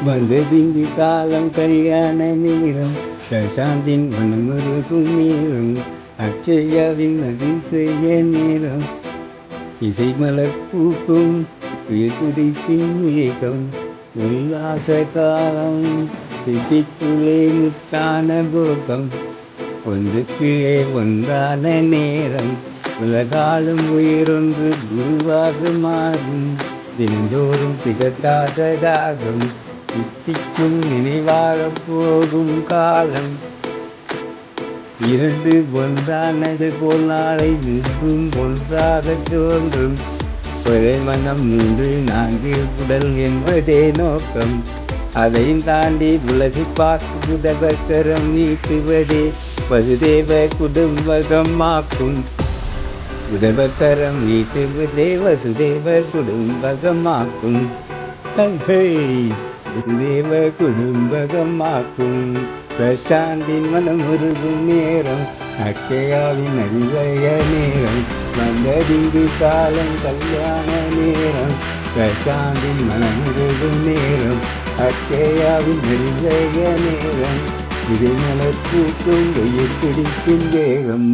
வந்ததிங்கு காலம் கல்யாண நேரம் பிரசாந்தின் மனமுருகும் நேரம் அக்ஷயாவின் அதிசய நேரம் இசை மலர் பூக்கும் துதிப்பின் வேகம் உல்லாச காலம் திட்டிக்குள்ளே முத்தான போகம் ஒன்றுக்குள்ளே ஒன்றான நேரம் உலகாலும் உயிரொன்று குருவாக மாறும் தினந்தோறும் திகட்டாததாகும் தித்திக்கும் நினைவாக போகும் காலம் இரண்டு ஒன்றானது போல் நாளை நின்றும் ஒன்றாக தோன்றும் ஒரே மனம் 3 4 உடல் என்பதே நோக்கம் அதையும் தாண்டி உலகை பார்த்து உதவக்கரம் நீட்டுவதே வசுதேவ குடும்பகமாக்கும் உதவக்கரம் நீட்டுவதே வசுதேவ குடும்பகமாக்கும் வசுதேவ குடும்பகமாக்கும் பிரசாந்தின் மனமுருகும் நேரம் அக்ஷயாவின் அறிவய நேரம் வந்ததிங்கு காலம் கல்யாண நேரம் பிரசாந்தின் மனமுருகும் நேரம் அக்ஷயாவின் அறிவய நேரம் இதை மலர் பூக்கும் வெயில் பிடிக்கும் வேகம்